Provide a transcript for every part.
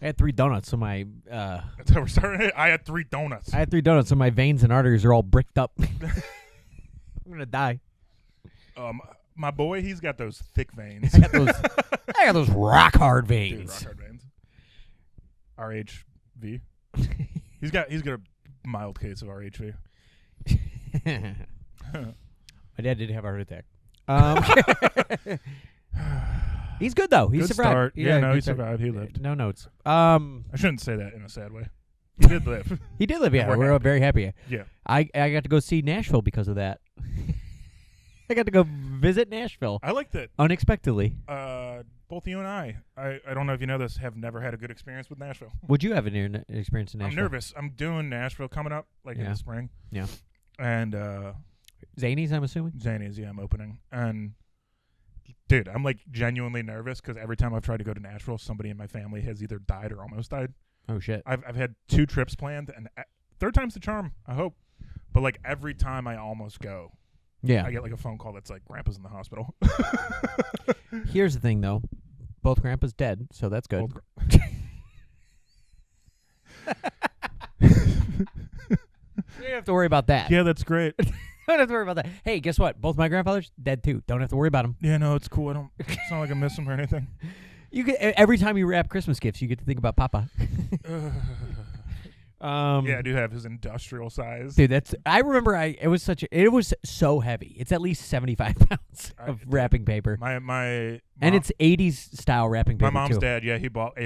I had 3 donuts, so my That's how we're starting it. I had 3 donuts. I had 3 donuts, so my veins and arteries are all bricked up. I'm gonna die. My boy, he's got those thick veins. I got those rock hard veins. Dude, rock hard veins. RHV. He's got a mild case of RHV. My dad did have a heart attack. He's good though. He Good survived. start. Yeah, he survived. He lived. No notes. I shouldn't say that in a sad way. He did live. He did live. Yeah, We're we're happy. very happy. Yeah. I got to go see Nashville because of that. I got to go visit Nashville I like that. unexpectedly. Both you and I don't know if you know this, have never had a good experience with Nashville. Would you have an experience in Nashville? I'm nervous. I'm doing Nashville coming up, in Yeah. the spring. Yeah. And Zanies, I'm assuming. Zanies, yeah, I'm opening. And dude, I'm genuinely nervous because every time I've tried to go to Nashville, somebody in my family has either died or almost died. Oh shit. I've had 2 trips planned, and third time's the charm, I hope. But every time I almost go, Yeah. I get a phone call that's Grandpa's in the hospital. Here's the thing though, both grandpas dead, so that's good. Old You don't have to worry about that. Yeah, that's great. Don't have to worry about that. Hey, guess what? Both my grandfathers dead too. Don't have to worry about them. Yeah, no, it's cool. It's not like I miss them or anything. You get every time you wrap Christmas gifts, you get to think about Papa. Yeah, I do have his industrial size. Dude, I remember it was so heavy. It's at least 75 pounds of wrapping paper. My And it's 80s style wrapping paper. My mom's too. dad, yeah, he bought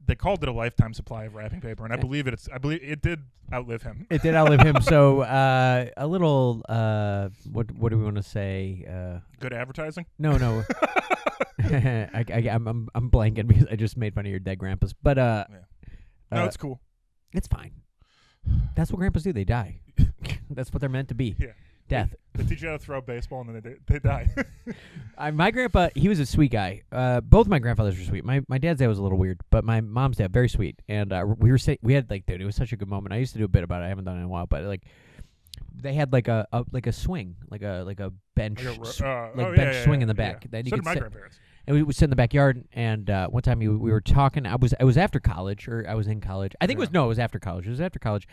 they called it a lifetime supply of wrapping paper, and I believe it did outlive him. It did outlive him. So a little what do we want to say? Good advertising? No. I'm blanking because I just made fun of your dead grandpas. But No, it's cool. it's fine. That's what grandpas do. They die. That's what they're meant to be. Yeah. Death. They teach you how to throw a baseball, and then they die. My grandpa, he was a sweet guy. Both my grandfathers were sweet. My dad's dad was a little weird, but my mom's dad very sweet. And we had dude, it was such a good moment. I used to do a bit about it. I haven't done it in a while, but they had a swing, like a bench, bench swing in the back. Yeah. That you So could did my sit. grandparents. And we would sit in the backyard, and one time we were talking. I was after college, or I was in college. I think it was after college. It was after college.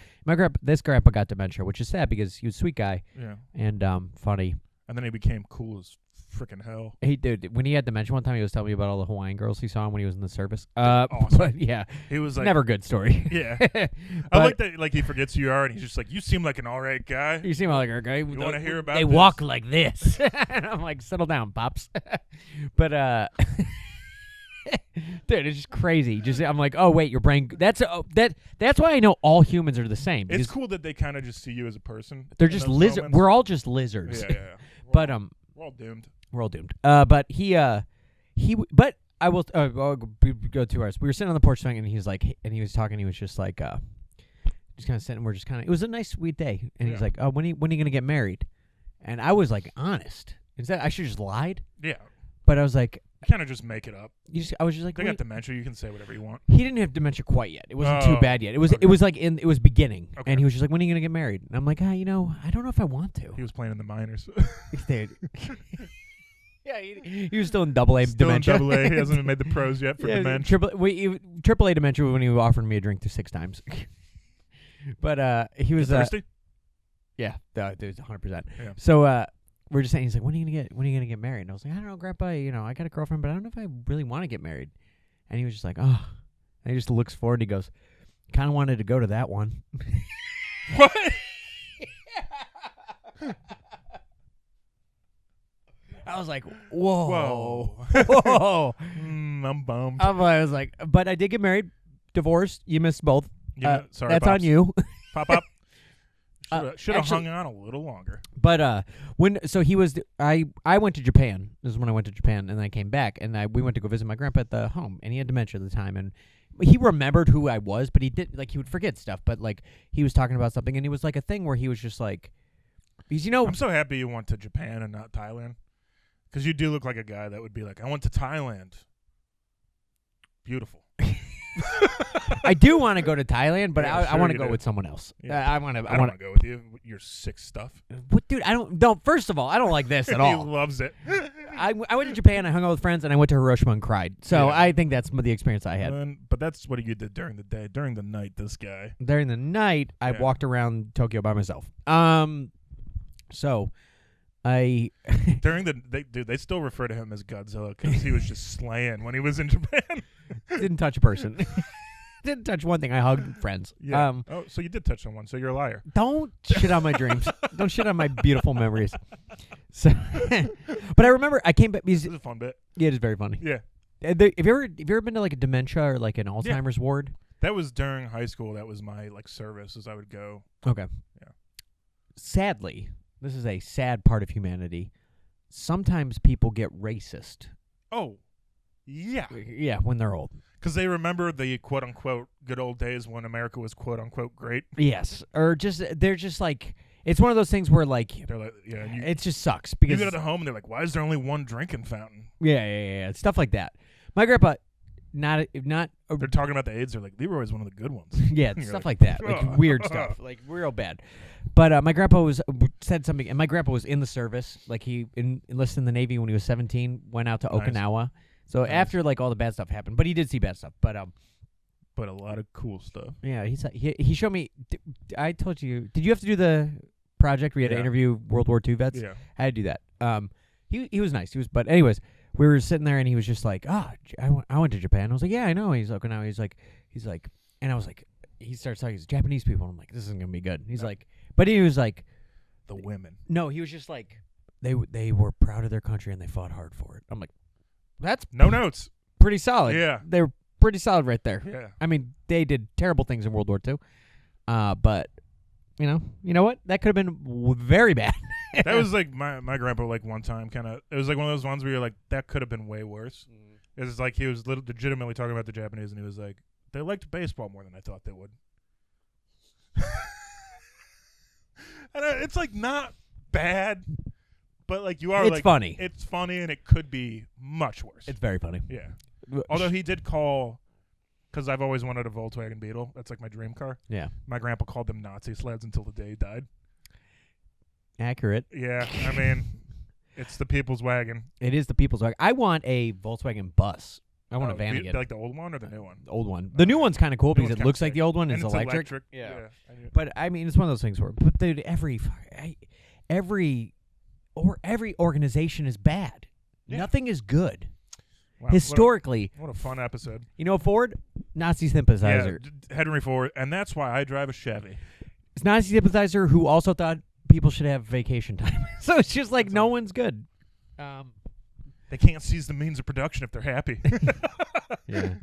This grandpa got dementia, which is sad because he was a sweet guy Yeah. and funny. And then he became cool as freaking hell. He did. When he had dementia, one time he was telling me about all the Hawaiian girls he saw when he was in the service. Awesome. But yeah, He was never a good story. Yeah. But I like that. He forgets who you are, and he's just you seem like an all right guy. you seem like a guy. You want to hear about They this? walk like this. And I'm like, settle down, pops. But dude, it's just crazy. I'm like, oh wait, your brain. That's why I know all humans are the same. It's cool that they kind of just see you as a person. They're in just those lizard. moments. We're all just lizards. Yeah. But we're all doomed. we're all doomed. But but I will I'll go 2 hours. We were sitting on the porch thing, and he was talking. He was just like, just kind of sitting. We're just kind of. It was a nice, sweet day, and he's Yeah. like, oh, when are you gonna get married? And I was like, honest. Instead, I should just lied. Yeah. But I was like, Kind of just make it up. I was just like, They wait. got dementia. You can say whatever you want. He didn't have dementia quite yet. It wasn't too Oh, bad yet. It was okay. it was beginning, Okay. and he was just like, when are you gonna get married? And I'm like, I don't know if I want to. He was playing in the minors. Dude. Yeah, he was still in double A Still in dementia. double A. He hasn't even made the pros yet for dementia. Triple A dementia when he offered me a drink 6 times. But he was thirsty? yeah, dude, 100%. Yeah. So we're just saying, he's like, when are you gonna get married? And I was like, I don't know, Grandpa. I got a girlfriend, but I don't know if I really want to get married. And he was just like, oh. And he just looks forward. And he goes, kind of wanted to go to that one. What? I was like, whoa. Whoa. Whoa. I'm bummed. I was like, but I did get married, divorced. You missed both. Sorry, that's Pops. on you. Pop up. Should have actually- hung on a little longer. But I went to Japan. This is when I went to Japan, and I came back, and we went to go visit my grandpa at the home, and he had dementia at the time, and he remembered who I was, but he didn't he would forget stuff. But he was talking about something, and it was like a thing where he was just like, because I'm so happy you went to Japan and not Thailand, because you do look like a guy that would be like, I went to Thailand. Beautiful. I do want to go to Thailand, but Yeah, I sure want to you go do. with someone else. Yeah. I want to. I don't want to go with you. Your sick stuff. What, dude? I don't. No. First of all, I don't like this at all. He loves it. I went to Japan. I hung out with friends, and I went to Hiroshima and cried. So Yeah. I think that's the experience I had. But that's what you did during the day. During the night, this guy. During the night, I Yeah. walked around Tokyo by myself. So I During they still refer to him as Godzilla because he was just slaying when he was in Japan. didn't touch a person. Didn't touch one thing. I hugged friends. Yeah. So you did touch on one. So you're a liar. Don't shit on my dreams. Don't shit on my beautiful memories. So, but I remember I came back because This is a fun bit. yeah, it is very funny. Yeah. Have you ever been to like a dementia or like an Alzheimer's ward? That was during high school. That was my service as I would go. Okay. Yeah. Sadly, this is a sad part of humanity. Sometimes people get racist. Oh, yeah. Yeah, when they're old. Because they remember the quote unquote good old days when America was quote unquote great. Yes, or they're just like it's one of those things where like They're like, yeah. it just sucks You because get to the home and they're like, why is there only one drinking fountain? yeah, stuff like that. My grandpa, not They're talking about the AIDS. They're like, Leroy is one of the good ones. yeah, You're stuff like, like that, like weird stuff, like real bad. But my grandpa said something, and my grandpa was in the service. Like he enlisted in the Navy when he was 17, went out to Nice. Okinawa. So Nice. after like all the bad stuff happened, but he did see bad stuff. But But a lot of cool stuff. yeah, he showed me. I told you. Did you have to do the project where you had to Yeah. interview World War II vets? Yeah. I had to do that. He was nice. But anyways, we were sitting there and he was just like, I went to Japan. I was like, yeah, I know. He's like, Okinawa. He's like, and I was like, he starts talking. He's Japanese people. I'm like, this isn't gonna be good. He's No. like, but he was like, The women. no, he was just like, they were proud of their country and they fought hard for it. I'm like, that's No notes. pretty solid. Yeah. They were pretty solid right there. Yeah. I mean, they did terrible things in World War II, but you know what? That could have been very bad. That was like my grandpa like one time kind of. It was like one of those ones where you're like, that could have been way worse. It's like he was legitimately talking about the Japanese, and he was like, they liked baseball more than I thought they would. And it's like not bad, but like you are It's like funny. It's funny, and it could be much worse. It's very funny. Yeah. Although he did call, because I've always wanted a Volkswagen Beetle. That's like my dream car. Yeah, My grandpa called them Nazi sleds until the day he died. accurate. Yeah, I mean, it's the people's wagon. It is the people's wagon. I want a Volkswagen bus. I want a van again. Like the old one or the new one? The old one. The new one's kind of cool New because one's it kinda looks like sick. the old one. And It's electric. Yeah. But I mean, it's one of those things where, but dude, every organization is bad. Yeah. Nothing is good. Wow, Historically, what a fun episode. you know, Ford, Nazi sympathizer. Yeah, Henry Ford, and that's why I drive a Chevy. It's Nazi sympathizer who also thought people should have vacation time. So it's just like no one's good. They can't seize the means of production if they're happy. Yeah.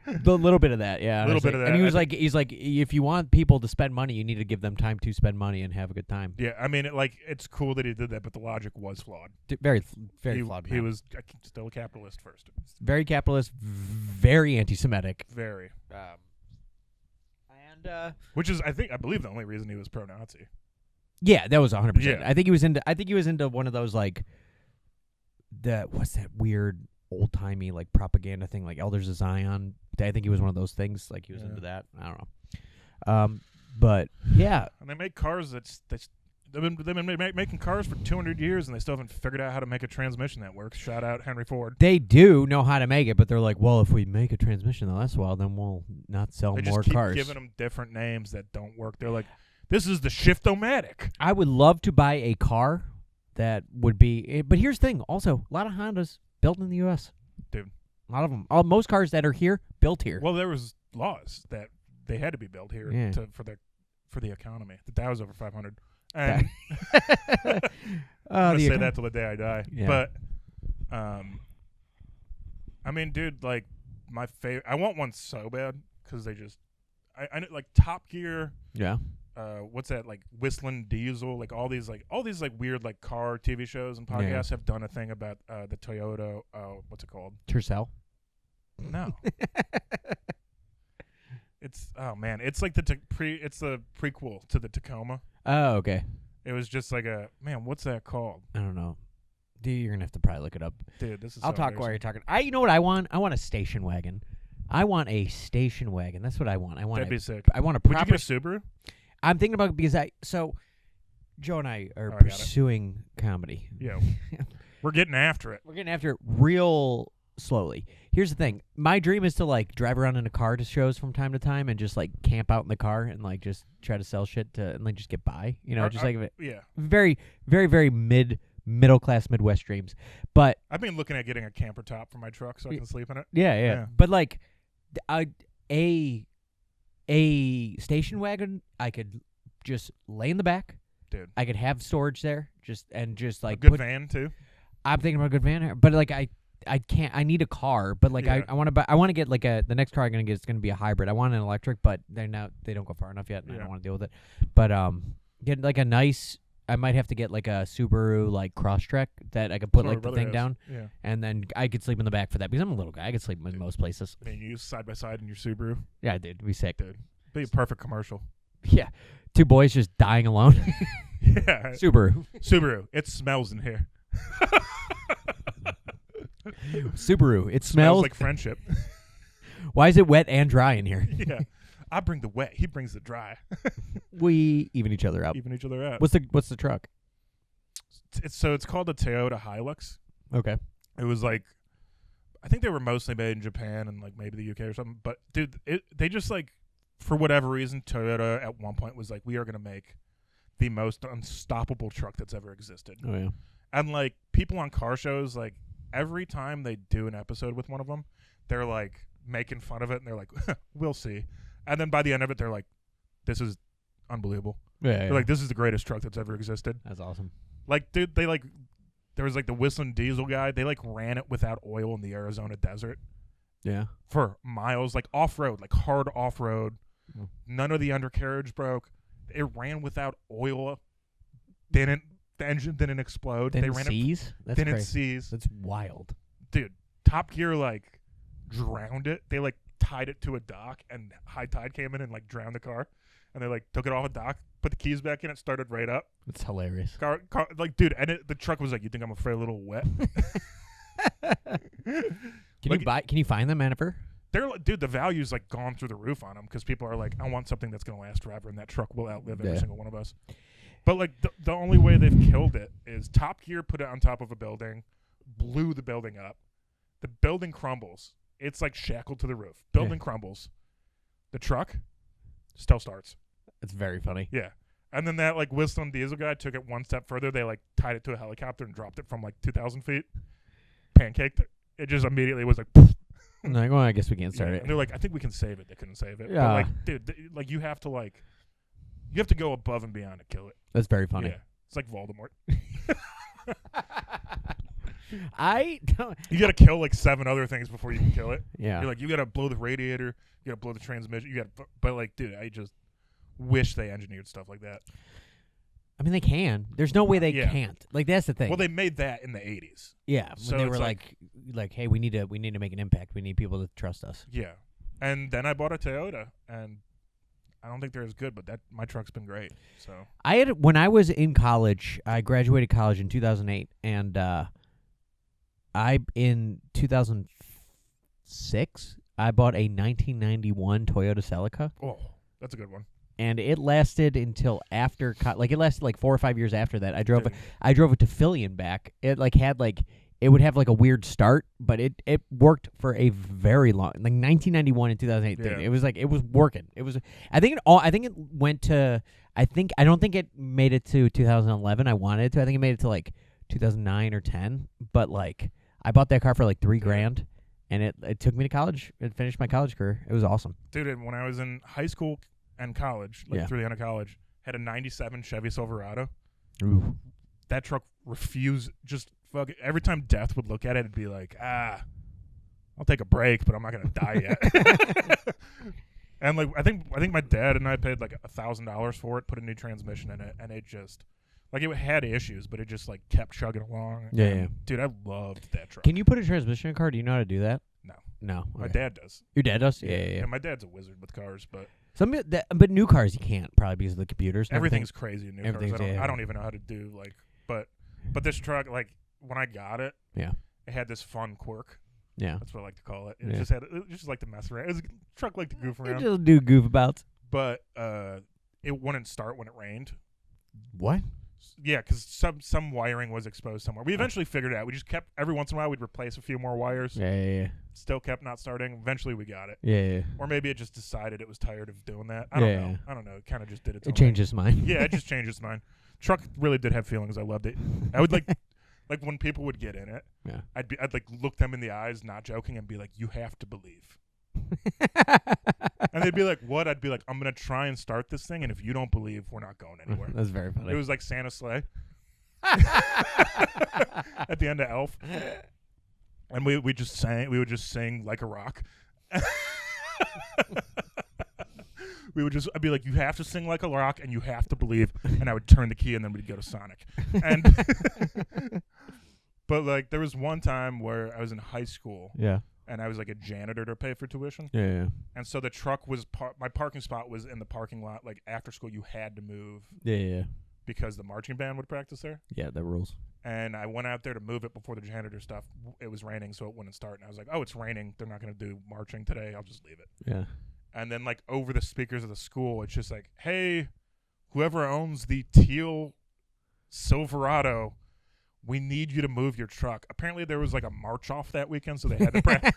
The little bit of that, yeah. Little honestly. bit of that. And he's like, if you want people to spend money, you need to give them time to spend money and have a good time. Yeah, I mean, it's cool that he did that, but the logic was flawed. Very He flawed. He man. was still a capitalist first. Very capitalist, very anti-Semitic. Very. And Which is, I believe, the only reason he was pro-Nazi. yeah, that was 100%. Yeah. I think he was into one of those like what's that weird old timey like propaganda thing like Elders of Zion. I think he was one of those things. Like he was Yeah. into that. I don't know. But yeah, And they make cars they've been making cars for 200 years, and they still haven't figured out how to make a transmission that works. Shout out Henry Ford. they do know how to make it, but they're like, well, if we make a transmission that lasts a while, then we'll not sell They more just keep cars. giving them different names that don't work. They're like, this is the Shift-O-Matic. I would love to buy a car that would be. But here's the thing. Also, a lot of Hondas built in the U.S. Dude. A lot of them. Most cars that are here built here. Well, there was laws that they had to be built here Yeah. for the economy. The Dow's over 500. And I'm gonna say that till the day I die. Yeah. But, I mean, dude, like my favorite. I want one so bad because they just, I know, like Top Gear. Yeah. What's that, like Whistling Diesel? Like all these weird like car TV shows and podcasts have done a thing about the Toyota. What's it called? Tercel. No. It's it's like the prequel to the Tacoma. Oh, okay. It was just like what's that called? I don't know. Dude, you're gonna have to probably look it up. Dude, this is I'll so talk while you're embarrassing. talking. You know what I want? I want a station wagon. I want a station wagon. That's what I want. That'd be sick. I want a Would you proper. get a Subaru? I'm thinking about because Joe and I are Oh, I got it. pursuing comedy. Yeah. We're getting after it. We're getting after it real slowly. Here's the thing. My dream is to like drive around in a car to shows from time to time and just like camp out in the car and like just try to sell shit to and like just get by. You know, Yeah. very, very, very middle class Midwest dreams. But I've been looking at getting a camper top for my truck so I can sleep in it. yeah. But like a station wagon, I could just lay in the back. Dude. I could have storage there, just like a good van too. I'm thinking about a good van here, but like I can't. I need a car, but like Yeah. I want to buy. I want to get like the next car I'm gonna get is gonna be a hybrid. I want an electric, but they don't go far enough yet, and I don't want to deal with it. But get like a nice. I might have to get like a Subaru like Crosstrek that I could put like the thing down, and then I could sleep in the back for that because I'm a little guy. I could sleep in most places. And you use side by side in your Subaru. Yeah, dude, be sick. Dude, be a perfect commercial. Yeah, two boys just dying alone. Yeah, Subaru. It smells in here. Subaru. It smells like friendship. Why is it wet and dry in here? Yeah, I bring the wet. He brings the dry. We even each other out. What's the truck? It's called the Toyota Hilux. Okay. It was like, I think they were mostly made in Japan and like maybe the UK or something. But dude, they just like, for whatever reason, Toyota at one point was like, we are gonna make the most unstoppable truck that's ever existed. Oh yeah. And like people on car shows, like every time they do an episode with one of them, they're like making fun of it and they're like, we'll see. And then by the end of it, they're like, this is unbelievable. Yeah. They're like, this is the greatest truck that's ever existed. That's awesome. Like, dude, there was like the whistling diesel guy. They like ran it without oil in the Arizona desert. Yeah. For miles, like off-road, like hard off-road. Mm. None of the undercarriage broke. It ran without oil. The engine didn't explode. Didn't ran seize? That's didn't seize. That's wild. Dude, Top Gear like drowned it. They like tied it to a dock and high tide came in and like drowned the car. And they like took it off a dock, put the keys back in, it started right up. That's hilarious. Car like, dude, and the truck was like, you think I'm afraid a little wet? Can you find them ever? They're dude, the value's like gone through the roof on them because people are like, I want something that's gonna last forever, and that truck will outlive every single one of us. But like the only way they've killed it is Top Gear put it on top of a building, blew the building up. The building crumbles. It's like shackled to the roof. Building crumbles. The truck still starts. It's very funny. Yeah. And then that like whistling diesel guy took it one step further. They like tied it to a helicopter and dropped it from like 2,000 feet. Pancaked it. It just immediately was like poof. Like, well, I guess we can't start it. And they're like, I think we can save it. They couldn't save it. Yeah. But like, dude, like you have to go above and beyond to kill it. That's very funny. Yeah. It's like Voldemort. I don't. You got to kill like 7 other things before you can kill it. Yeah. You're like, you got to blow the radiator. You got to blow the transmission. But like, dude, I just wish they engineered stuff like that. I mean, they can. There's no way they can't. Like, that's the thing. Well, they made that in the 80s. Yeah. So when they were like, hey, we need to make an impact. We need people to trust us. Yeah. And then I bought a Toyota, and I don't think they're as good, but my truck's been great. So when I was in college, I graduated college in 2008, and in 2006, I bought a 1991 Toyota Celica. Oh, that's a good one. And it lasted until after, it lasted like 4 or 5 years after that. I drove it to Philly and back. It it would have like a weird start, but it worked for a very long, like 1991 and 2008. Yeah. It was like, it was working. It was, I don't think it made it to 2011. I wanted it to. I think it made it to like 2009 or 10. But like, I bought that car for like $3,000, and it took me to college. It finished my college career. It was awesome. Dude, and when I was in high school and college, through the end of college, had a 97 Chevy Silverado. Ooh. That truck refused, just fuck it. Every time Death would look at it, it'd be like, I'll take a break, but I'm not gonna die yet. And like, I think my dad and I paid like $1,000 for it, put a new transmission in it, and it just, like, it had issues, but it just like kept chugging along. Yeah. Dude, I loved that truck. Can you put a transmission in a car? Do you know how to do that? No. Okay. My dad does. Your dad does? Yeah. And my dad's a wizard with cars, but but new cars you can't, probably because of the computers. Everything's crazy in new cars. Yeah. I don't even know how to do like, but this truck, like when I got it, it had this fun quirk. Yeah, that's what I like to call it. It just like to mess around. It was a truck like to goof around. You just do goof abouts. But it wouldn't start when it rained. What? Yeah, because some wiring was exposed somewhere. We eventually figured it out. We just kept, every once in a while, we'd replace a few more wires. Yeah. Still kept not starting. Eventually, we got it. Yeah. Or maybe it just decided it was tired of doing that. I don't know. It kind of just did its own It changed its mind. Yeah, it just changed its mind. Truck really did have feelings. I loved it. I would like when people would get in it. Yeah. I'd like look them in the eyes, not joking, and be like, "You have to believe." And they'd be like, "What?" I'd be like, "I'm gonna try and start this thing, and if you don't believe, we're not going anywhere." That's very funny. It was like Santa's sleigh at the end of Elf, and we would just sing like a rock. I'd be like, "You have to sing like a rock, and you have to believe," and I would turn the key, and then we'd go to Sonic. And but like, there was one time where I was in high school, Yeah. and I was like a janitor to pay for tuition. Yeah. And so the truck was my parking spot was in the parking lot. Like after school, you had to move Yeah. because the marching band would practice there. Yeah, that rules. And I went out there to move it before the janitor stuff. It was raining, so it wouldn't start. And I was like, "Oh, it's raining. They're not going to do marching today. I'll just leave it." Yeah. And then like over the speakers of the school, it's just like, "Hey, whoever owns the teal Silverado, we need you to move your truck." Apparently there was like a march off that weekend, so they had to practice.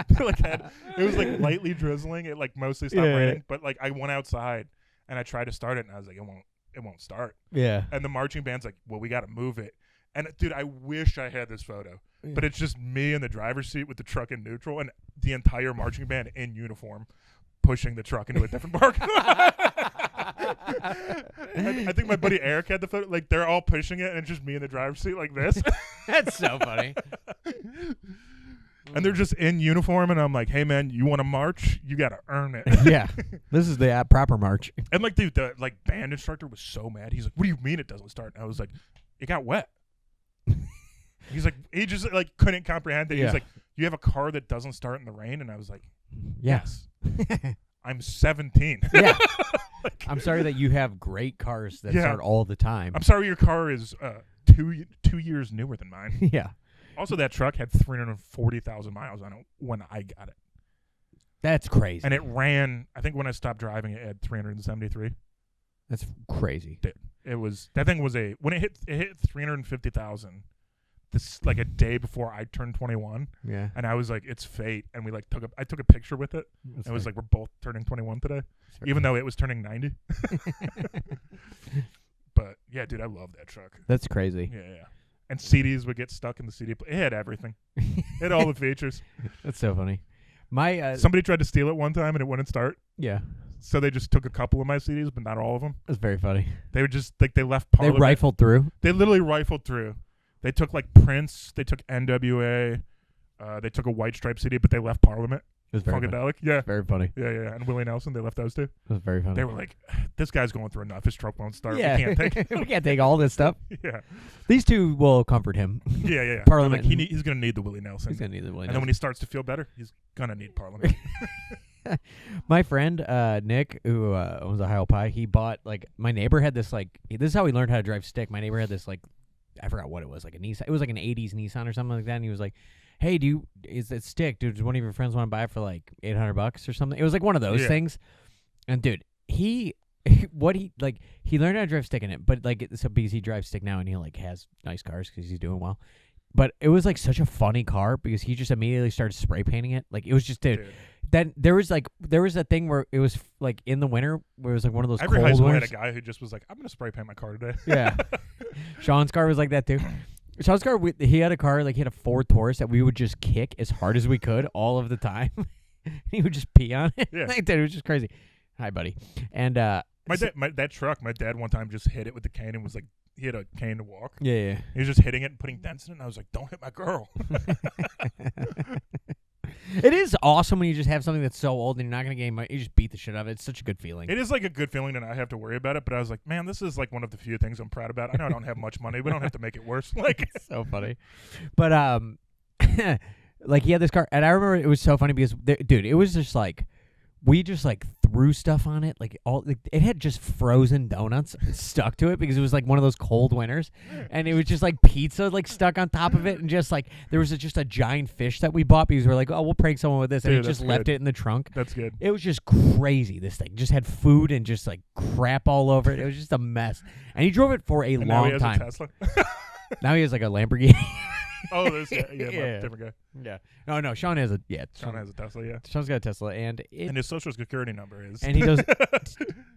It was like lightly drizzling. It like mostly stopped raining, but like I went outside and I tried to start it, and I was like, it won't start. Yeah. And the marching band's like, "Well, we got to move it." And dude, I wish I had this photo, but it's just me in the driver's seat with the truck in neutral and the entire marching band in uniform pushing the truck into a different parking lot. I think my buddy Eric had the photo. Like they're all pushing it, and it's just me in the driver's seat like this. That's so funny. And they're just in uniform, and I'm like, "Hey man, you want to march? You got to earn it." Yeah. This is the proper march. And like, dude, the like band instructor was so mad. He's like, "What do you mean it doesn't start?" And I was like, "It got wet." He's like, he just like couldn't comprehend it. Yeah. He's like, "You have a car that doesn't start in the rain?" And I was like, Yes. I'm 17. Yeah. I'm sorry that you have great cars that start all the time. I'm sorry your car is 2 years newer than mine. Yeah. Also, that truck had 340,000 miles on it when I got it. That's crazy. And it ran, I think when I stopped driving, it had 373. That's crazy. It was, that thing was when it hit 350,000. This like a day before I turned 21. Yeah. And I was like, it's fate. And we like I took a picture with it. It was like, we're both turning 21 today, even though it was turning 90. But yeah, dude, I love that truck. That's crazy. Yeah. And CDs would get stuck in the CD. It had everything. It had all the features. That's so funny. My somebody tried to steal it one time and it wouldn't start. Yeah. So they just took a couple of my CDs, but not all of them. That's very funny. They would just like they left Parliament. They rifled through. They literally rifled through. They took like Prince. They took NWA. They took a White Stripe CD, but they left Parliament. It was very funny. Funkadelic. Yeah. Very funny. Yeah. And Willie Nelson. They left those two. It was very funny. They were like, "This guy's going through enough. His truck won't start. Yeah. We can't take it." We can't take all this stuff. Yeah. These two will comfort him. Yeah. Parliament. Like, he's going to need the Willie Nelson. He's going to need the Willie And then when he starts to feel better, he's going to need Parliament. My friend Nick, who owns Ohio Pie, he bought my neighbor had this this is how he learned how to drive stick. My neighbor had this I forgot what it was, like a Nissan. It was like an 80s Nissan or something like that. And he was like, "Hey, is it stick? Dude, does one of your friends want to buy it for like $800 or something?" It was like one of those things. And dude, he learned how to drive stick in it, but so because he drives stick now and he has nice cars because he's doing well. But it was such a funny car because he just immediately started spray painting it. It was just dude. Then there was a thing where it was in the winter where it was one of those Every cold high school winters. had a guy who just was like, "I'm going to spray paint my car today." Yeah. Sean's car was like that too. Sean's car, he had a car, he had a Ford Taurus that we would just kick as hard as we could all of the time. He would just pee on it. Yeah. Dude, it was just crazy. Hi, buddy. And that truck, my dad one time just hit it with the cane and was like, he had a cane to walk. Yeah. He was just hitting it and putting dents in it, and I was like, "Don't hit my girl." It is awesome when you just have something that's so old and you're not going to get money. You just beat the shit out of it. It's such a good feeling. It is a good feeling to not have to worry about it, but I was like, man, this is one of the few things I'm proud about. I know I don't have much money. We don't have to make it worse. It's so funny. But, he had this car, and I remember it was so funny because, dude, it was just we just like threw stuff on it, like it had just frozen donuts stuck to it because it was like one of those cold winters, and it was just like pizza like stuck on top of it, and just like there was just a giant fish that we bought because we were like, oh, we'll prank someone with this, and Dude, he just that's left good. it in the trunk. That's good. It was just crazy. This thing just had food and just like crap all over it. It was just a mess, and he drove it for a And now he long has time. a Tesla. Now he has like a Lamborghini. Oh, there's yeah, Yeah. different guy. Yeah. No, Sean has a Sean has a Tesla, yeah. Sean's got a Tesla, and And his social security number is. and he does.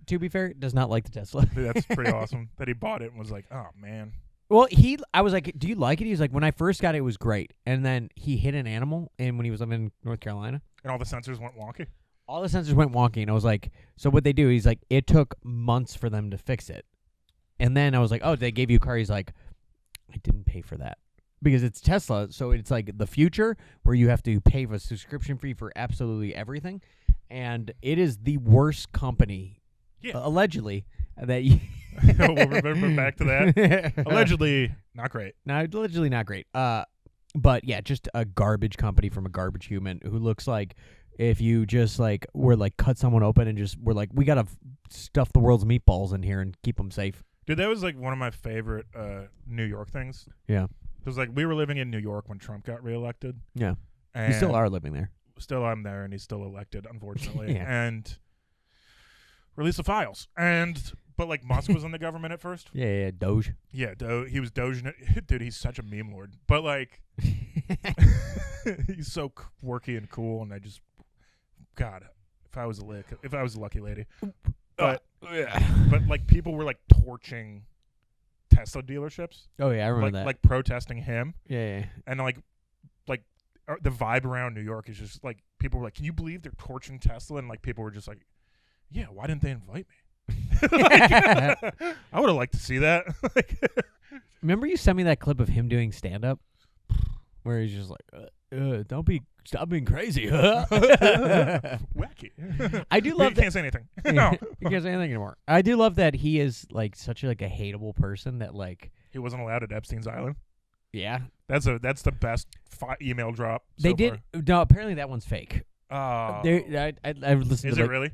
To be fair, does not like the Tesla. Dude, that's pretty awesome that he bought it and was like, oh man. Well, I was like, do you like it? He's like, when I first got it, it was great, and then he hit an animal, and when he was living in North Carolina, And all the sensors went wonky. all the sensors went wonky, and I was like, so what they do? He's like, it took months for them to fix it, and then I was like, oh, they gave you a car? He's like, I didn't pay for that. Because it's Tesla, so it's like the future where you have to pay for a subscription fee for absolutely everything, and it is the worst company, allegedly, that you. We'll remember back to that. Allegedly, not great. No, allegedly not great. But yeah, just a garbage company from a garbage human who looks like if you just like were like cut someone open and just were like, we gotta stuff the world's meatballs in here and keep them safe. Dude, that was like one of my favorite New York things. Yeah. Because like we were living in New York when Trump got reelected. Yeah. And You still are living there. Still I'm there, and he's still elected, unfortunately. Yeah. And release the files. But like Musk was in the government at first. Yeah, Doge. Yeah, he was Doge. Dude, he's such a meme lord. But like, he's so quirky and cool, and I just, God, if I was a lucky lady. But like people were like torching Tesla dealerships. Oh yeah, I remember that. Like protesting him. Yeah. And like the vibe around New York is just like people were like, "Can you believe they're torching Tesla?" And like people were just like, "Yeah, why didn't they invite me?" I would have liked to see that. Remember you sent me that clip of him doing stand up, where he's just like, stop being crazy. Wacky. I do love. You can't say anything. No, you can't say anything anymore. I do love that he is like such like a hateable person that like he wasn't allowed at Epstein's Island. Yeah, that's the best email drop. They did. No, apparently that one's fake. Oh, I listened. Is to it really?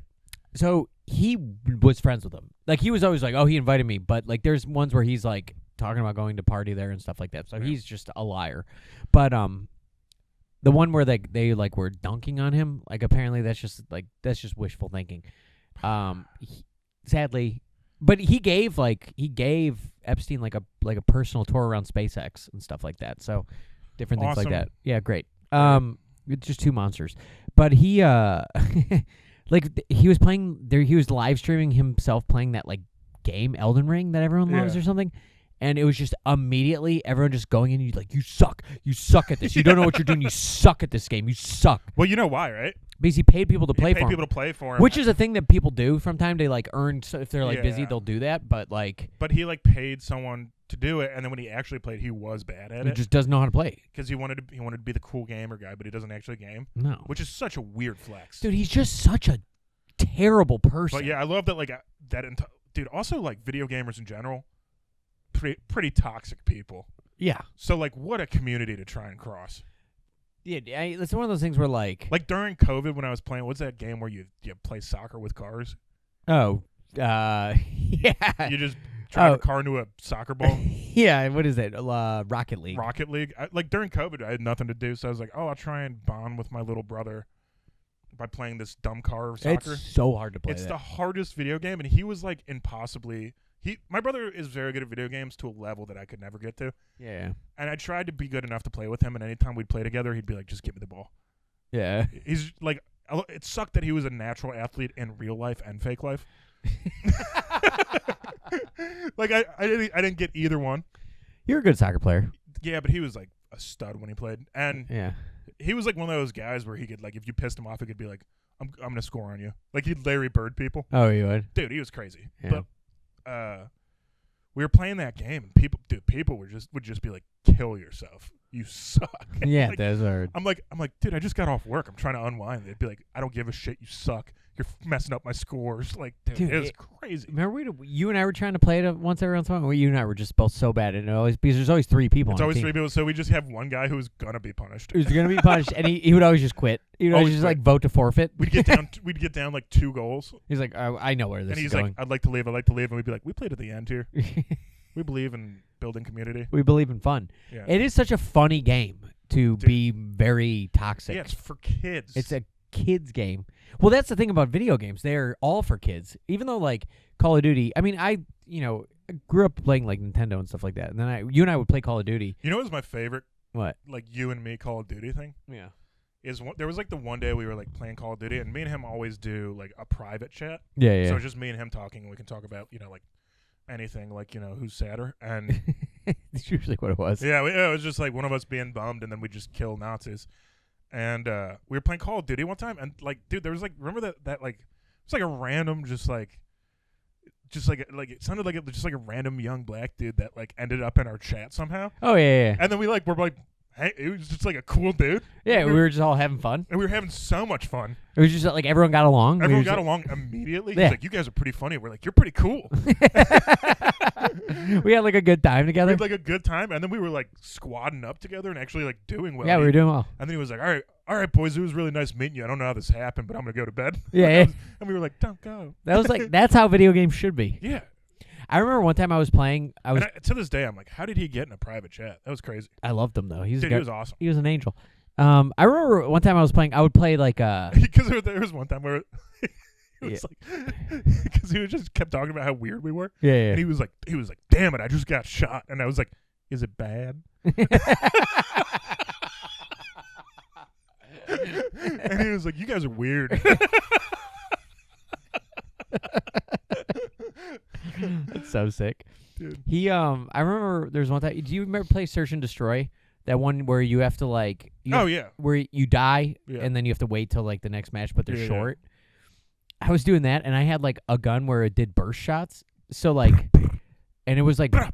So he was friends with him. Like he was always like, "Oh, he invited me," but like there's ones where he's like talking about going to party there and stuff like that. So he's just a liar. But the one where they like were dunking on him, like apparently that's just wishful thinking. Sadly. But he gave Epstein like a personal tour around SpaceX and stuff like that. So different things like that. Yeah, great. It's just two monsters. But he like he was playing there. He was live streaming himself playing that like game Elden Ring that everyone loves or something. And it was just immediately everyone just going in. And like, you suck at this. You don't know what you're doing. You suck at this game. You suck. Well, you know why, right? Because he paid people to play for him. People to play for him, which is a thing that people do from time to like earn. So if they're like busy, they'll do that. But he like paid someone to do it, and then when he actually played, he was bad at it. He just doesn't know how to play because he wanted to be the cool gamer guy, but he doesn't actually game. No, which is such a weird flex, dude. He's just such a terrible person. But yeah, I love that. Like dude. Also, like video gamers in general, pretty toxic people. Yeah. So like, what a community to try and cross. Yeah, it's one of those things where like during COVID when I was playing, what's that game where you play soccer with cars? Oh, yeah. You just drive a car into a soccer ball. Yeah, what is it? Rocket League. Rocket League. During COVID, I had nothing to do, so I was like, oh, I'll try and bond with my little brother by playing this dumb car of soccer. It's so hard to play. It's the hardest video game, and he was like impossibly. My brother is very good at video games to a level that I could never get to. Yeah. And I tried to be good enough to play with him, and anytime we'd play together, he'd be like, just give me the ball. Yeah. He's like, it sucked that he was a natural athlete in real life and fake life. Like, I didn't get either one. You're a good soccer player. Yeah, but he was like a stud when he played. And he was like one of those guys where he could, like, if you pissed him off, he could be like, I'm going to score on you. Like, he'd Larry Bird people. Oh, you would? Dude, he was crazy. Yeah. But we were playing that game, and people would just be like, "Kill yourself, you suck." Yeah, like, that's hard. I'm like, dude, I just got off work. I'm trying to unwind. They'd be like, "I don't give a shit. You suck. you're messing up my scores. Like, dude, it was crazy. Remember you and I were trying to play it once every once in a while? You and I were just both so bad, and because there's always 3 people. It's on always the 3 people, so we just have one guy who's gonna be punished. Who's gonna be punished, and he would always just quit. He'd always just like vote to forfeit. We'd get down. We'd get down like 2 goals. He's like, I know where this is going. And he's like, I'd like to leave. I'd like to leave. And we'd be like, we played at the end here. We believe in building community. We believe in fun. Yeah. It is such a funny game to be very toxic. Yeah, it's for kids. It's a kids game. Well, that's the thing about video games. They're all for kids. Even though like Call of Duty, I mean, I grew up playing like Nintendo and stuff like that. And then you and I would play Call of Duty. You know what was my favorite? What? Like you and me Call of Duty thing? Yeah. There was like the one day we were like playing Call of Duty, and me and him always do like a private chat. Yeah. So it's just me and him talking, and we can talk about like anything, like who's sadder, and it's usually what it was. Yeah, it was just like one of us being bummed, and then we just kill Nazis. And we were playing Call of Duty one time, and like, dude, there was like, remember that like, it's like a random it sounded like just like a random young black dude that like ended up in our chat somehow. Oh yeah. And then we're like, hey, it was just like a cool dude. Yeah, we were just all having fun. And we were having so much fun. It was just like everyone got along. Everyone got along immediately. Yeah. He's like, you guys are pretty funny. We're like, you're pretty cool. We had like a good time together. We had like a good time, and then we were like squadding up together and actually like doing well. Yeah, we were doing well. And then he was like, all right, boys, it was really nice meeting you. I don't know how this happened, but I'm gonna go to bed. Yeah. And we were like, don't go. That was like, that's how video games should be. Yeah. I remember one time I was playing. To this day, I'm like, how did he get in a private chat? That was crazy. I loved him though. He was awesome. He was an angel. I remember one time I was playing. I would play like because there was one time where it was like, because he just kept talking about how weird we were. Yeah. And he was like, damn it, I just got shot, and I was like, is it bad? And he was like, you guys are weird. That's so sick. Dude. I remember there was one time. Do you remember play Search and Destroy? That one where you have to like. Where you die and then you have to wait till like the next match, but they're short. Yeah. I was doing that, and I had like a gun where it did burst shots. So like, and it was like, just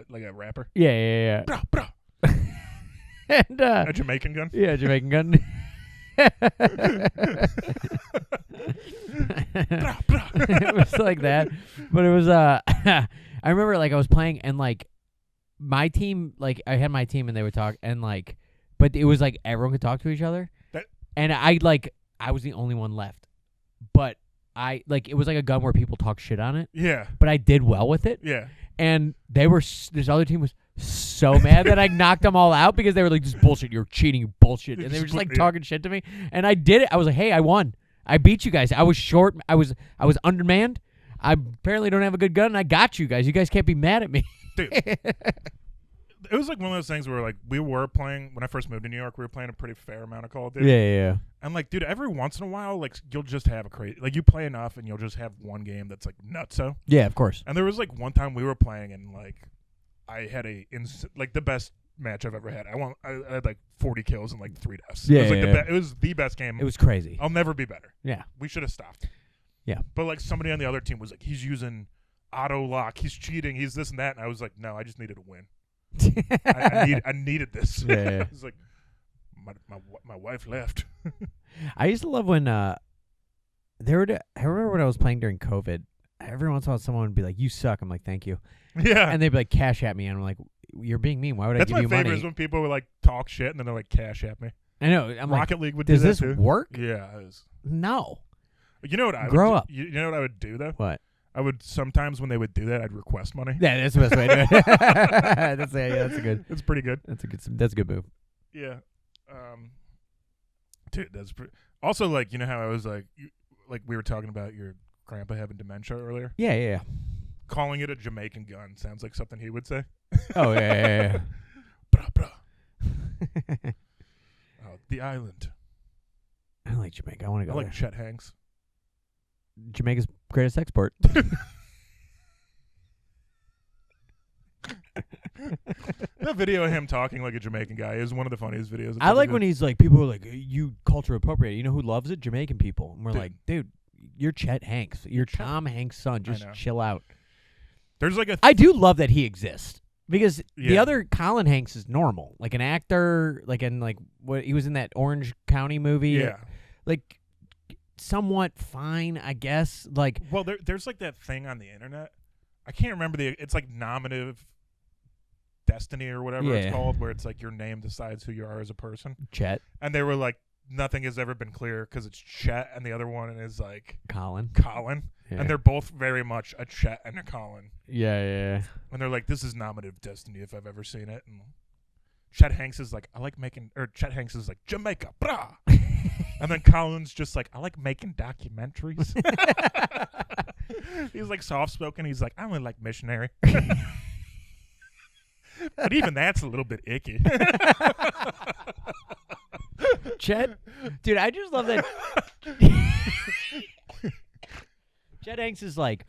like a rapper. Yeah. And a Jamaican gun. Yeah, Jamaican gun. It was like that, but it was I remember like I was playing, and like my team, like I had my team and they would talk, and like, but it was like everyone could talk to each other, and I was the only one left, but I like, it was like a gun where people talk shit on it. Yeah, but I did well with it. Yeah, and this other team was so mad that I knocked them all out because they were like, "This bullshit, you're cheating, you bullshit," and they were just like talking shit to me, and I did it. I was like, "Hey, I won. I beat you guys. I was short. I was undermanned. I apparently don't have a good gun, and I got you guys. You guys can't be mad at me." Dude, it was like one of those things where like we were playing when I first moved to New York. We were playing a pretty fair amount of Call of Duty. Yeah. And like, dude, every once in a while, like you'll just have a crazy, like you play enough, and you'll just have one game that's like nutso. Yeah, of course. And there was like one time we were playing, and like I had like the best match I've ever had. I had like 40 kills and like 3 deaths. Yeah, it was like it was the best game. It was crazy. I'll never be better. Yeah, we should have stopped. Yeah, but like somebody on the other team was like, he's using auto lock, he's cheating, he's this and that, and I was like, no, I just needed to win. I needed this. Yeah. I was like, my wife left. I used to love when I remember when I was playing during COVID. Every once in a while, someone would be like, "You suck." I'm like, "Thank you." Yeah. And they'd be like, "Cash at me," and I'm like, "You're being mean. Why would I give you money?" That's my favorite is when people would like talk shit and then they're like, "Cash at me." I know. I'm Rocket like, League would does do this that too. work? Yeah. It was. No. You know what I grow would up. You know what I would do though? What? I would sometimes when they would do that, I'd request money. Yeah, that's the best way to do it. That's a good. It's pretty good. That's a good move. Yeah. Dude, that's also like, you know how I was like, like we were talking about your grandpa having dementia earlier. Yeah. Calling it a Jamaican gun sounds like something he would say. Oh yeah. Brah. Oh, the island. I like Jamaica. I want to go. I like there. Chet Hanks. Jamaica's greatest export. That video of him talking like a Jamaican guy is one of the funniest videos. I like when he's like, people are like, "You culture appropriate." You know who loves it? Jamaican people. And we're like, dude, you're Chet Hanks. You're Tom Hanks' son. Just chill out. There's like I do love that he exists because the other Colin Hanks is normal, like an actor, like in like what he was in that Orange County movie. Yeah. Like somewhat fine, I guess. Like, well, there's like that thing on the internet. I can't remember it's like nominative destiny or whatever it's called, where it's like your name decides who you are as a person. Chet. And they were like, nothing has ever been clear because it's Chet and the other one is like Colin. Yeah. And they're both very much a Chet and a Colin. Yeah. And they're like, this is nominative destiny if I've ever seen it. And Chet Hanks is like, Chet Hanks is like, Jamaica, brah. And then Colin's just like, I like making documentaries. He's like soft-spoken. He's like, I only like missionary. But even that's a little bit icky. Chet, dude, I just love that. Chet Hanks is like,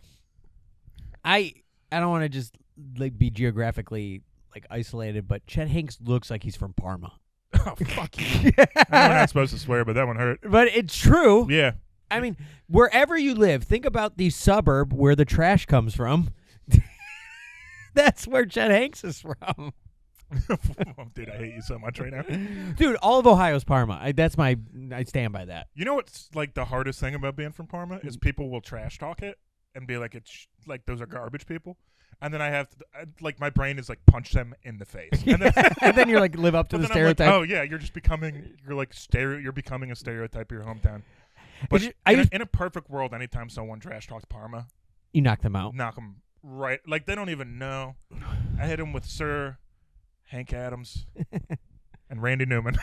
I don't want to just like be geographically like isolated, but Chet Hanks looks like he's from Parma. Oh, fuck you. I'm not supposed to swear, but that one hurt. But it's true. Yeah. I mean, wherever you live, think about the suburb where the trash comes from. That's where Chet Hanks is from. Dude, I hate you so much right now. Dude, all of Ohio's Parma. I stand by that. You know what's like the hardest thing about being from Parma is people will trash talk it and be like, it's like those are garbage people. And then I have to, like, my brain is like, punch them in the face. And then, and then you're like, live up to the stereotype. Like, oh, yeah, you're becoming a stereotype of your hometown. But in a perfect world, anytime someone trash talks Parma, you knock them out. Knock them right. Like, they don't even know. I hit them with Sir Hank Adams and Randy Newman.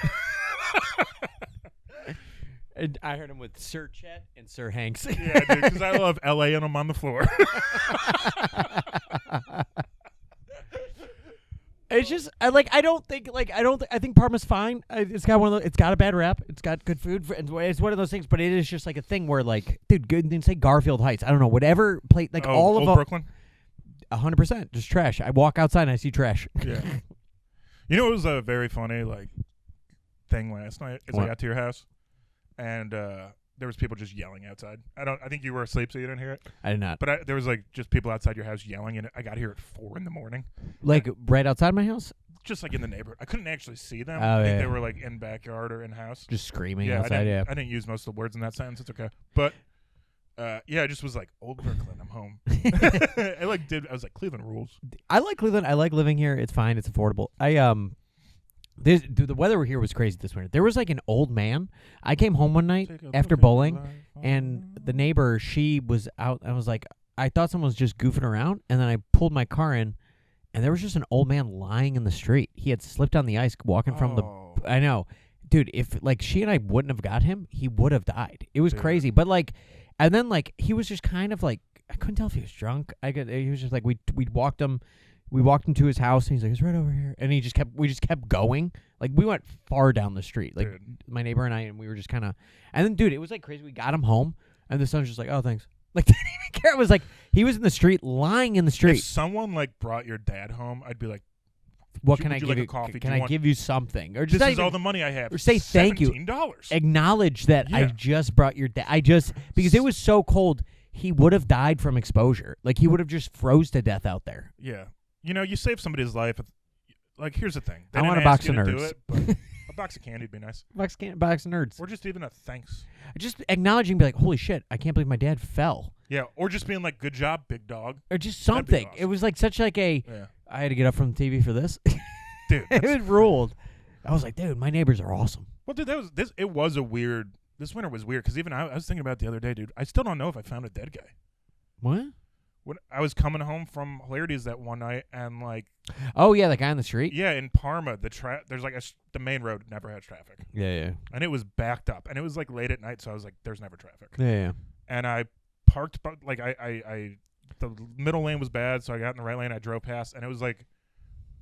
And I heard him with Sir Chet and Sir Hanks. Yeah, dude, because I love L.A. and I'm on the floor. It's just I think Parma's fine. It's got it's got a bad rap. It's got good food. It's one of those things, but it is just like a thing where like, dude, good. Then say Garfield Heights. I don't know, whatever place. Like all of Brooklyn. 100% just trash. I walk outside and I see trash. Yeah. You know, it was a very funny like thing last night. I got to your house, and there was people just yelling outside. I think you were asleep, so you didn't hear it. I did not. But there was like just people outside your house yelling, and I got here at 4 a.m. Like right outside my house. Just like in the neighborhood. I couldn't actually see them. Oh, I think they were like in backyard or in house. Just screaming outside. I didn't use most of the words in that sentence. It's okay. But yeah, I just was like, old Brooklyn, I'm home. I was like, Cleveland rules. I like Cleveland. I like living here. It's fine. It's affordable. The weather here was crazy this winter. There was like an old man. I came home one night after bowling, and the neighbor, she was out. I was like, I thought someone was just goofing around, and then I pulled my car in, and there was just an old man lying in the street. He had slipped on the ice walking from the. I know, dude. If like she and I wouldn't have got him, he would have died. It was crazy, but like, and then like he was just kind of like, I couldn't tell if he was drunk. He was just like we walked him. We walked into his house, and he's like, "It's right over here." And we just kept going. Like, we went far down the street. Like, my neighbor and I, and we were just kind of... And then, dude, it was, like, crazy. We got him home, and the son's just like, "Oh, thanks." Like, didn't even care. It was like, he was in the street, lying in the street. If someone, like, brought your dad home, I'd be like, what can I give like you? A coffee? Can I give you something? Or just this is all the money I have. Or say thank you. $17. Acknowledge that I just brought your dad. Because it was so cold, he would have died from exposure. Like, he would have just froze to death out there. Yeah. You know, you save somebody's life. Like, here's the thing. I want a box of nerds. Do it, but a box of candy would be nice. Box of nerds. Or just even a thanks. Just acknowledging, be like, holy shit, I can't believe my dad fell. Yeah, or just being like, good job, big dog. Or just something. Awesome. It was like such like a, I had to get up from the TV for this. Dude. It was ruled. I was like, dude, my neighbors are awesome. Well, dude, it was a weird, this winter was weird, because even I was thinking about it the other day, dude. I still don't know if I found a dead guy. What? When I was coming home from Hilarities that one night, and like, oh yeah, the guy on the street. Yeah, in Parma, there's like the main road never had traffic. Yeah. And it was backed up, and it was like late at night, so I was like, "There's never traffic." Yeah. And I parked, like I the middle lane was bad, so I got in the right lane. I drove past, and it was like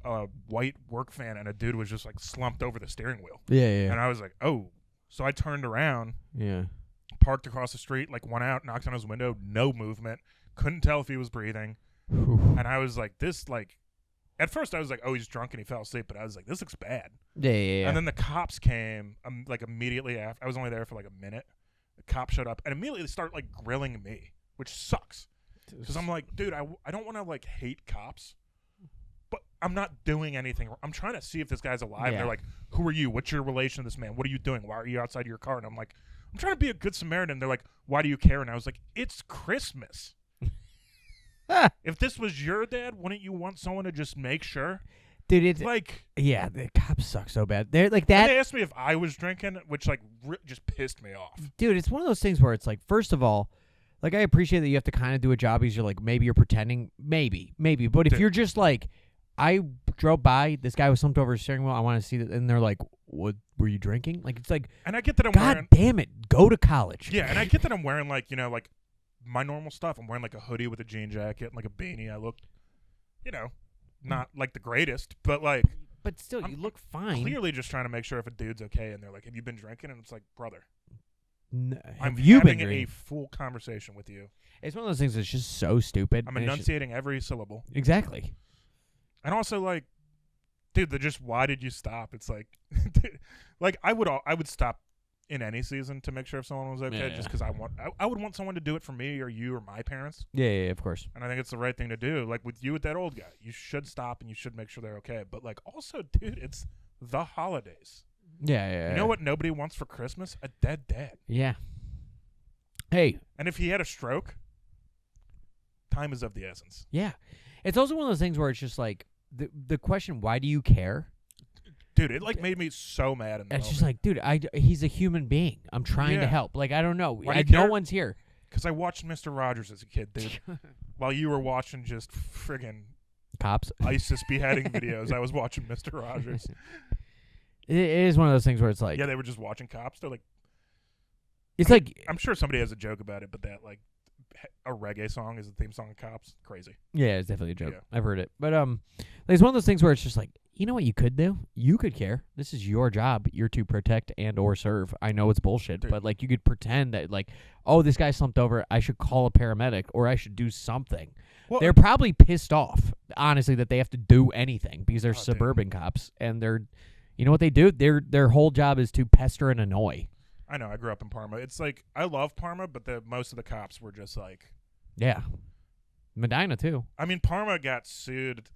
a white work van, and a dude was just like slumped over the steering wheel. Yeah. And I was like, "Oh!" So I turned around. Yeah. Parked across the street, like went out, knocked on his window, no movement. Couldn't tell if he was breathing. And I was like, this, like, at first I was like, oh, he's drunk and he fell asleep. But I was like, this looks bad. Yeah. And then the cops came, like, immediately after. I was only there for, like, a minute. The cops showed up and immediately started, like, grilling me, which sucks. Because I'm like, dude, I don't want to, like, hate cops. But I'm not doing anything. I'm trying to see if this guy's alive. Yeah. They're like, who are you? What's your relation to this man? What are you doing? Why are you outside your car? And I'm like, I'm trying to be a good Samaritan. They're like, why do you care? And I was like, it's Christmas. If this was your dad, wouldn't you want someone to just make sure? Dude, it's like, yeah, the cops suck so bad. They're like that. And they asked me if I was drinking, which like just pissed me off. Dude, it's one of those things where it's like, first of all, like I appreciate that you have to kind of do a job because you're like, maybe you're pretending, maybe. But if you're just like, I drove by, this guy was slumped over his steering wheel, I want to see that, and they're like, what, were you drinking? Like, it's like, and I get that I'm God wearing, damn it, go to college. Yeah, and I get that I'm wearing like, like my normal stuff. I'm wearing like a hoodie with a jean jacket and like a beanie. I look, not like the greatest, but like. But still, you look fine. Clearly just trying to make sure if a dude's okay, and they're like, have you been drinking? And it's like, brother. I'm having a full conversation with you. It's one of those things that's just so stupid. I'm enunciating every syllable. Exactly. And also, like, dude, why did you stop? It's like, like I would stop in any season to make sure if someone was okay, just because I would want someone to do it for me or you or my parents. Yeah, of course. And I think it's the right thing to do. Like with you with that old guy, you should stop and you should make sure they're okay. But like, also, dude, it's the holidays. Yeah. You know what nobody wants for Christmas? A dead dad. Yeah. Hey. And if he had a stroke, time is of the essence. Yeah. It's also one of those things where it's just like the question, why do you care? Dude, it like made me so mad. In the it's just like, dude, he's a human being. I'm trying to help. Like, I don't know. No one's here. Because I watched Mr. Rogers as a kid, dude. While you were watching just friggin' cops, ISIS beheading videos, I was watching Mr. Rogers. It is one of those things where it's like, yeah, they were just watching cops. They're like, I'm sure somebody has a joke about it, but that like a reggae song is the theme song of Cops. Crazy. Yeah, it's definitely a joke. Yeah. I've heard it, but it's one of those things where it's just like, you know what you could do? You could care. This is your job. You're to protect and or serve. I know it's bullshit, but like you could pretend that like, oh, this guy slumped over. I should call a paramedic or I should do something. Well, they're probably pissed off, honestly, that they have to do anything because they're suburban cops and they're, you know what they do? Their whole job is to pester and annoy. I know. I grew up in Parma. It's like I love Parma, but most of the cops were just like, yeah, Medina too. I mean, Parma got sued.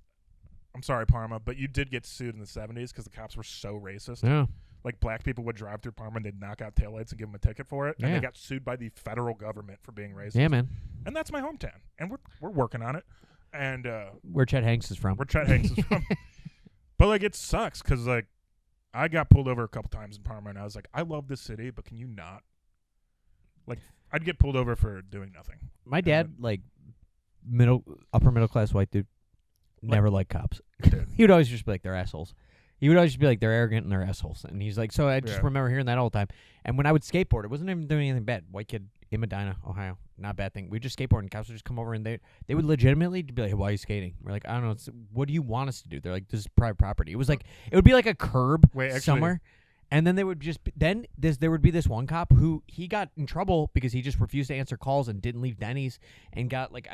I'm sorry, Parma, but you did get sued in the 70s because the cops were so racist. Yeah. Like, black people would drive through Parma and they'd knock out taillights and give them a ticket for it. And they got sued by the federal government for being racist. Yeah, man. And that's my hometown. And we're working on it. And where Chet Hanks is from. But, like, it sucks because, like, I got pulled over a couple times in Parma and I was like, I love this city, but can you not? Like, I'd get pulled over for doing nothing. My dad, like, upper middle class white dude, never liked cops. He would always just be like, they're assholes. He would always just be like, they're arrogant and they're assholes. And he's like, so I just remember hearing that all the time. And when I would skateboard, it wasn't even doing anything bad. White kid in Medina, Ohio, not a bad thing. We'd just skateboard and cops would just come over and they would legitimately be like, hey, why are you skating? We're like, I don't know. What do you want us to do? They're like, this is private property. It was like, it would be like a curb somewhere. And then they would just there would be this one cop who he got in trouble because he just refused to answer calls and didn't leave Denny's and got like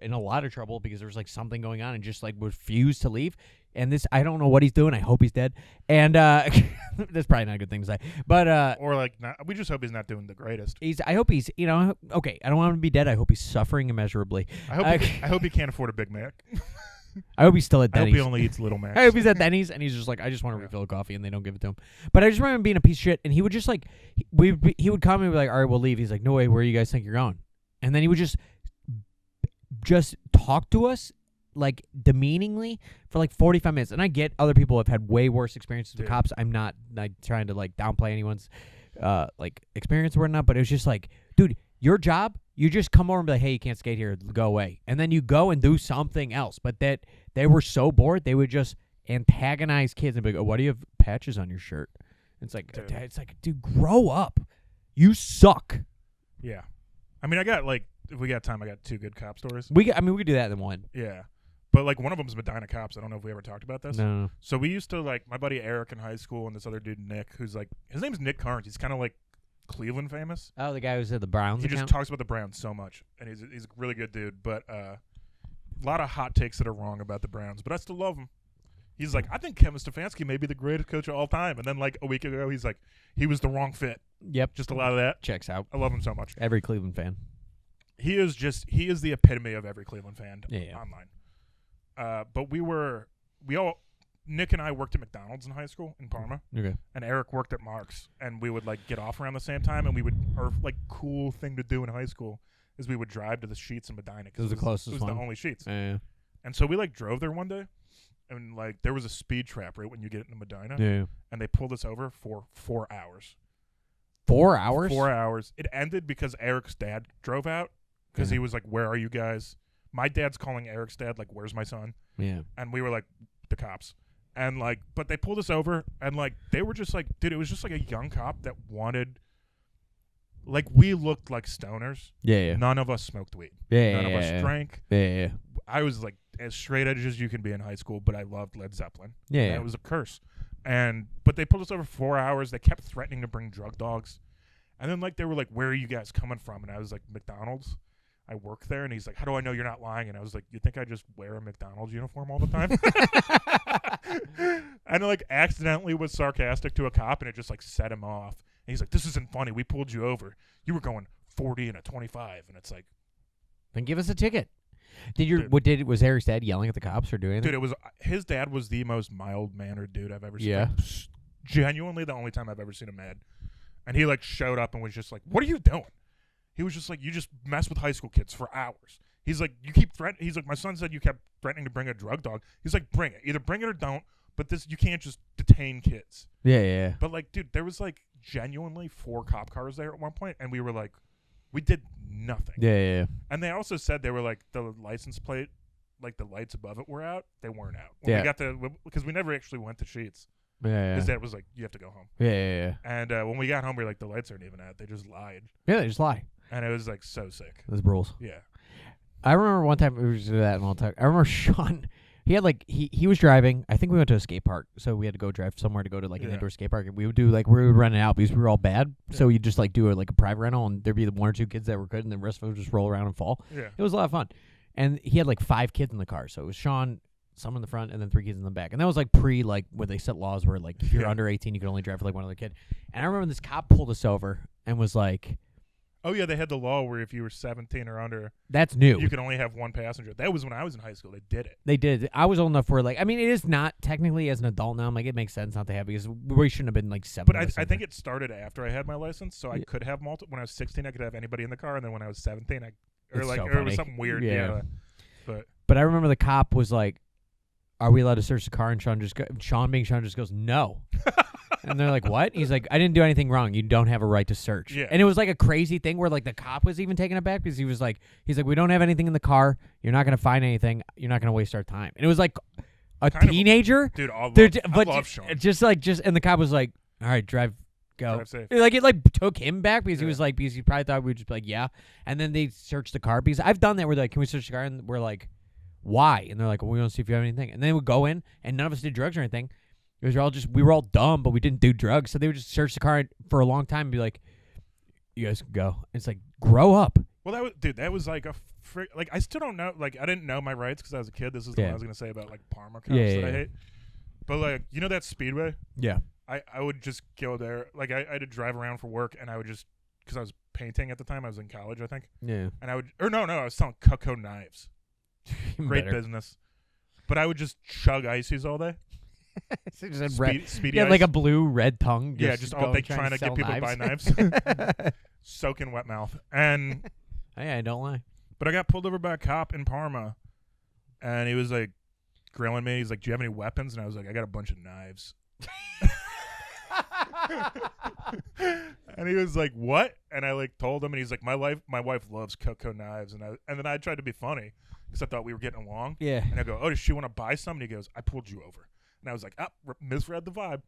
in a lot of trouble because there was like something going on and just like refused to leave. And this, I don't know what he's doing. I hope he's dead. And that's probably not a good thing to say. But or like, we just hope he's not doing the greatest. I hope he's, okay. I don't want him to be dead. I hope he's suffering immeasurably. I hope he can't afford a Big Mac. I hope he's still at Denny's. I hope he only eats Little Macs. I hope he's at Denny's and he's just like, I just want to refill a coffee, and they don't give it to him. But I just remember him being a piece of shit, and he would just like, he would come and be like, all right, we'll leave. He's like, no way, where do you guys think you're going? And then he would just talk to us like demeaningly for like 45 minutes. And I get other people have had way worse experiences with cops. I'm not like trying to like downplay anyone's like experience or whatnot, but it was just like, dude, your job, you just come over and be like, hey, you can't skate here, go away. And then you go and do something else. But that they were so bored, they would just antagonize kids and be like, oh, why do you have patches on your shirt? It's like, dude, grow up. You suck. Yeah. I mean, I got like, if we got time, I got 2 good cop stories. We could do that in one. Yeah. But like one of them's Medina cops. I don't know if we ever talked about this. No. So we used to like, my buddy Eric in high school and this other dude, Nick, who's like, his name's Nick Carnes. He's kind of like Cleveland famous. Oh, the guy who's at the Browns He just talks about the Browns so much, and he's a really good dude, but a lot of hot takes that are wrong about the Browns, but I still love him. He's like, I think Kevin Stefanski may be the greatest coach of all time, and then like a week ago, he's like, he was the wrong fit. Yep. Just a lot of that. Checks out. I love him so much. Every Cleveland fan. He is the epitome of every Cleveland fan online. But Nick and I worked at McDonald's in high school in Parma, Okay. and Eric worked at Mark's, and we would like get off around the same time, and we would our like cool thing to do in high school is we would drive to the Sheetz in Medina because It was the closest It was one. the only Sheetz, Yeah. and so we like drove there one day, and like there was a speed trap right when you get into Medina, Yeah. and they pulled us over for 4 hours. 4 hours? 4 hours. It ended because Eric's dad drove out because he was like, "Where are you guys?" My dad's calling Eric's dad like, "Where's my son?" Yeah. And we were like, "The cops." And like, but they pulled us over, and like they were just like, dude, it was just like a young cop that wanted. Like we looked like stoners. Yeah. None of us smoked weed. Yeah. None of us drank. Yeah. I was like as straight edge as you can be in high school, but I loved Led Zeppelin. Yeah. And it was a curse. But they pulled us over for 4 hours. They kept threatening to bring drug dogs. And then like they were like, "Where are you guys coming from?" And I was like, "McDonald's. I work there." And he's like, "How do I know you're not lying?" And I was like, "You think I just wear a McDonald's uniform all the time?" And I like accidentally was sarcastic to a cop, and it just like set him off. And he's like, "This isn't funny. We pulled you over. You were going 40 and a 25." And it's like, Then give us a ticket. Did Dude. was Eric's dad yelling at the cops or doing anything? dude, it was his dad was the most mild-mannered dude I've ever seen. Yeah. Like, genuinely the only time I've ever seen him mad. And he like showed up and was just like, "What are you doing?" He was just like, "You just mess with high school kids for hours." He's like, "You keep threatening." He's like, "My son said you kept threatening to bring a drug dog." He's like, "Bring it. Either bring it or don't. But you can't just detain kids." Yeah. But like, dude, there was like genuinely 4 cop cars there at one point, and we were like, we did nothing. Yeah. And they also said they were like the license plate, like the lights above it were out. They weren't out. When Yeah. we got because we never actually went to Sheetz. Yeah. His dad was like, "You have to go home." Yeah. And when we got home, we were like, "The lights aren't even out." They just lied, Yeah, they just lie. and it was like so sick. Those rules. Yeah. I remember one time we were just doing that and all the time. I remember Sean. He had like he was driving. I think we went to a skate park, so we had to go drive somewhere to go to like an Yeah. indoor skate park. And we would do like we would rent it out because we were all bad. Yeah. So you just like do like a private rental, and there'd be the 1 or 2 kids that were good, and the rest of them would just roll around and fall. Yeah. It was a lot of fun. And he had like 5 kids in the car, so it was Sean, some in the front, and then 3 kids in the back. And that was like pre like where they set laws where like if you're Yeah. under 18, you could only drive for like one other kid. And I remember this cop pulled us over and was like, Oh yeah, they had the law where if you were 17 or under, "That's new." you could only have 1 passenger. That was when I was in high school. They did it. They did. I was old enough where, like, I mean, it is not technically as an adult now. I'm like, it makes sense not to have because we shouldn't have been like 7. But I think it started after I had my license, so I Yeah. could have when I was 16, I could have anybody in the car, and then when I was 17, It's so it was funny. something weird. Yeah. But But I remember the cop was like, "Are we allowed to search the car?" And Sean being Sean just goes, "No." And they're like, "What?" He's like, "I didn't do anything wrong. You don't have a right to search." Yeah. And it was like a crazy thing where like the cop was even taken aback because he's like, "We don't have anything in the car. You're not gonna find anything. You're not gonna waste our time." And it was like a Kind of- teenager, dude, I but love Sean. and the cop was like, "All right, go." Drive safe. Like it like took him back because he Yeah. was like because he probably thought we would just be like yeah, and then they searched the car because I've done that where they're like, "Can we search the car?" And we're like, "Why?" And they're like, "Well, we want to see if you have anything." And then they would go in and none of us did drugs or anything. It was we were all dumb, but we didn't do drugs, so they would just search the car for a long time and be like, "You guys can go." And it's like, grow up. Well, that was like like I still don't know. Like I didn't know my rights because I was a kid. This is the Yeah. one I was gonna say about like Parma cops Yeah, that yeah. I hate. But like you know that Speedway. Yeah. I would just go there. Like I had to drive around for work, and I would just because I was painting at the time. I was in college, I think, Yeah. and I was selling Cutco knives. Great Better. business. But I would just chug ices all day. So just had red. Speedy You had ice. like a blue red tongue. Yeah, just all day trying to get people to buy knives. Soaking wet mouth. And Hey, I don't lie. but I got pulled over by a cop in Parma, and he was like grilling me. He's like, "Do you have any weapons?" And I was like, "I got a bunch of knives." And he was like, "What?" And I like told him, and he's like, my wife loves Cutco knives." And then I tried to be funny because I thought we were getting along. Yeah. And I go, "Oh, does she want to buy some?" And he goes, "I pulled you over." And I was like, misread the vibe.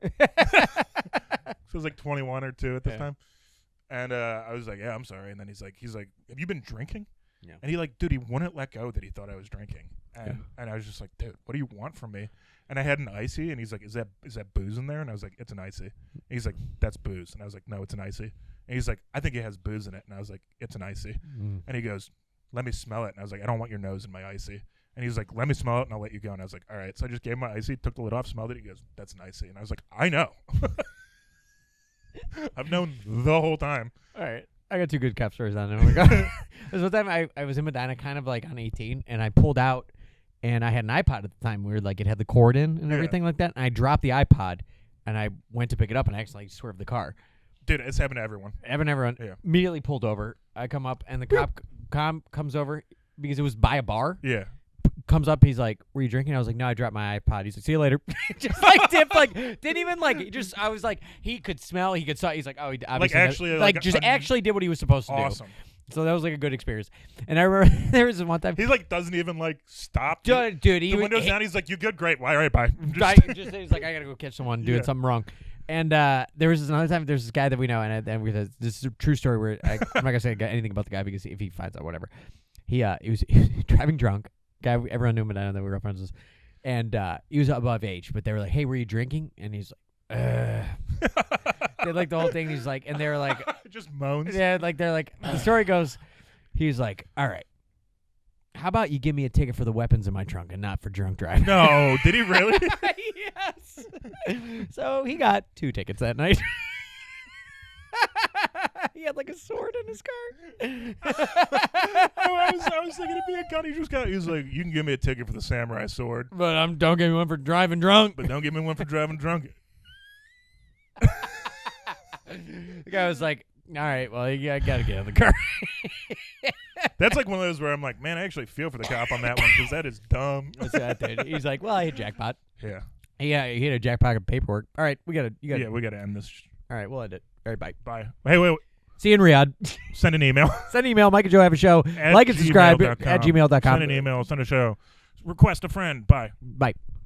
So I was like 21 or 2 at this Yeah. time. And I was like, "Yeah, I'm sorry." And then he's like, "Have you been drinking?" Yeah. And he wouldn't let go that he thought I was drinking. And I was just like, "Dude, what do you want from me?" And I had an icy, and he's like, is that booze in there?" And I was like, "It's an icy." And he's like, "That's booze." And I was like, "No, it's an icy." And he's like, "I think it has booze in it." And I was like, "It's an icy." Mm. And he goes, "Let me smell it." And I was like, "I don't want your nose in my icy." And he's like, "Let me smell it, and I'll let you go." And I was like, "All right." So I just gave him my icy, took the lid off, smelled it. He goes, "That's an icy." And I was like, "I know." I've known the whole time. All right. I got 2 good cop stories on it. Oh my God. This one time I was in Medina kind of like on 18, and I pulled out, and I had an iPod at the time where like it had the cord in and everything like that. And I dropped the iPod, and I went to pick it up, and I accidentally swerved the car. Dude, it's happened to everyone. Everyone immediately pulled over. I come up, and the cop comes over because it was by a bar. Yeah. Comes up, he's like, "Were you drinking?" I was like, "No, I dropped my iPod." He's like, "See you later." Just like dip, like didn't even like. Just I was like, he could smell, he could saw. He's like, "Oh, he obviously actually did what he was supposed to do." Awesome. So that was like a good experience. And I remember there was one time he like doesn't even like stop. Dude, the window's down. He's like, "You good? Great. Well, all right, bye." He's like, "I gotta go catch someone doing something wrong." And there was another time. There's this guy that we know, and this is a true story. Where I'm not gonna say anything about the guy because if he finds out, whatever. He was driving drunk. Guy everyone knew him, and I know that we were friends with. And he was above age, but they were like, "Hey, were you drinking?" And he's like, they like the whole thing. He's like, and they were like, just moans. Yeah, like they're like. The story goes, he's like, "All right, how about you give me a ticket for the weapons in my trunk and not for drunk driving?" No, did he really? Yes. So he got 2 tickets that night. He had like a sword in his car. I was thinking it'd be a gun. He was like, "You can give me a ticket for the samurai sword, but don't give me one for driving drunk." But don't give me one for driving drunk. The guy was like, "All right, well, I gotta get in the car." That's like one of those where I'm like, man, I actually feel for the cop on that one because that is dumb. He's like, "Well, I hit jackpot." Yeah. Yeah, he hit a jackpot of paperwork. All right, we gotta end this. All right, we'll end it. All right, bye. Bye. Hey, wait. See you in Riyadh. Send an email. Send an email. Mike and Joe have a show. Like and subscribe at gmail.com. Send an email. Send a show. Request a friend. Bye. Bye.